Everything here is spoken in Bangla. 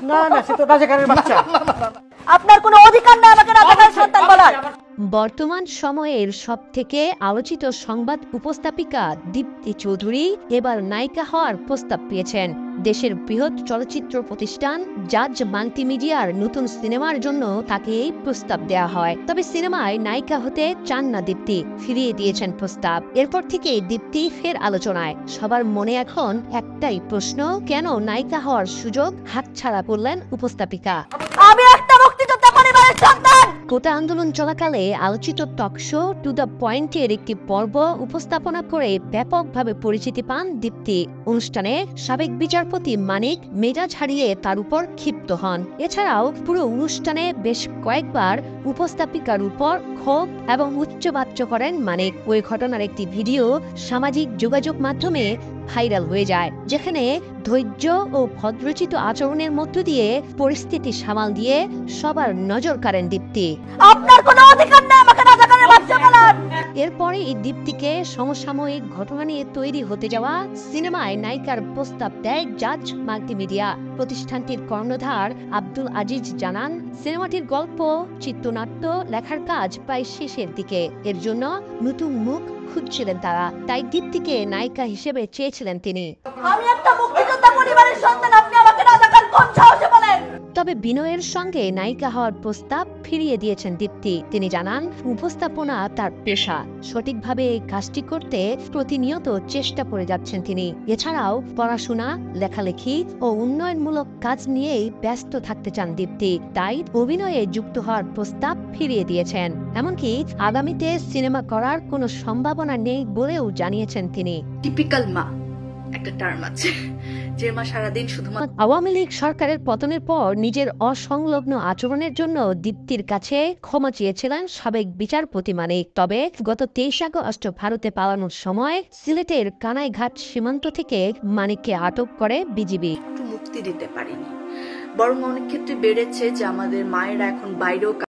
না না, সে তো রাজাকারের বাচ্চা। আপনার কোনো অধিকার নেই আমাকে রাজাকারের সন্তান বলার। বর্তমান সময়ের সবথেকে আলোচিত সংবাদ উপস্থাপিকা দীপ্তি চৌধুরী এবার নায়িকা হওয়ার প্রস্তাব পেয়েছেন। দেশের বৃহৎ চলচ্চিত্র প্রতিষ্ঠান জাজ মাল্টিমিডিয়ার নতুন সিনেমার জন্য তাকে এই প্রস্তাব দেওয়া হয়। তবে সিনেমায় নায়িকা হতে চান না দীপ্তি, ফিরিয়ে দিয়েছেন প্রস্তাব। এরপর থেকে দীপ্তি ফের আলোচনায়। সবার মনে এখন একটাই প্রশ্ন, কেন নায়িকা হওয়ার সুযোগ হাতছাড়া করলেন উপস্থাপিকা? আমি একটা মুক্তিযোদ্ধা পরিবারের সন্তান। কোটা আন্দোলন চলাকালে আলোচিত টক শো টু দ্য পয়েন্টের একটি পর্ব উপস্থাপনা করে ব্যাপকভাবে পরিচিতি পান দীপ্তি। অনুষ্ঠানে সাবেক বিচারপতি মানিক মেজাজ হারিয়ে তার উপর ক্ষিপ্ত হন। এছাড়াও পুরো অনুষ্ঠানে বেশ কয়েকবার উপস্থাপিকার উপর ক্ষোভ এবং উচ্চবাচ্য করেন মানিক। ওই ঘটনার একটি ভিডিও সামাজিক যোগাযোগ মাধ্যমে ভাইরাল হয়ে যায়, যেখানে ধৈর্য ও ভদ্রচিত আচরণের মধ্য দিয়ে পরিস্থিতি সামাল দিয়ে সবার নজর কাড়েন দীপ্তি। আপনার কোনো অধিকার নেই আমাকে রাজাকারের বাচ্চা বলার। এরপরে এই দীপ্তিকে সমসাময়িক ঘটনা নিয়ে তৈরি হতে যাওয়া সিনেমায় নায়িকার প্রস্তাব দেয় জাজ মাল্টিমিডিয়া। প্রতিষ্ঠানটির কর্ণধার আব্দুল আজিজ জানান, সিনেমাটির গল্প চিত্রনাট্য লেখার কাজ প্রায় শেষের দিকে। এর জন্য নতুন মুখ খুঁজছিলেন তারা, তাই দীপ্তিকে নায়িকা হিসেবে চেয়েছিলেন তিনি। আমি একটা মুক্তিযোদ্ধা পরিবারের সন্তান, আপনি আমাকে রাজাকার কোন সাহসে বলেন? তবে বিনয়ের সঙ্গে নায়িকা হওয়ার প্রস্তাব ফিরিয়ে দিয়েছেন দীপ্তি। তিনি জানান, উপস্থাপনা তার পেশা, সঠিকভাবে এই কাজটি করতে প্রতিনিয়ত চেষ্টা করে যাচ্ছেন তিনি। এছাড়াও পড়াশোনা, লেখালেখি ও উন্নয়নমূলক কাজ নিয়েই ব্যস্ত থাকতে চান দীপ্তি, তাই অভিনয়ে যুক্ত হওয়ার প্রস্তাব ফিরিয়ে দিয়েছেন। এমনকি আগামীতে সিনেমা করার কোনো সম্ভাবনা নেই বলেও জানিয়েছেন তিনি। টিপিক্যাল মা একটা টার্ম আছে, যে মা সারাদিন শুধুমাত্র। আওয়ামী লীগ সরকারের পতনের পর নিজের অসংলগ্ন আচরণের জন্য দীপ্তির কাছে ক্ষমা চেয়েছিলেন সাবেক বিচারপতি মানিক। তবে গত 23 আগস্ট ভারতে পালানোর সময় সিলেটের কানাইঘাট সীমান্ত থেকে মানিককে আটক করে বিজিবি। একটু মুক্তি দিতে পারিনি, বরং অনেক ক্ষেত্রে বেড়েছে যে আমাদের মায়েরা এখন বাইরেও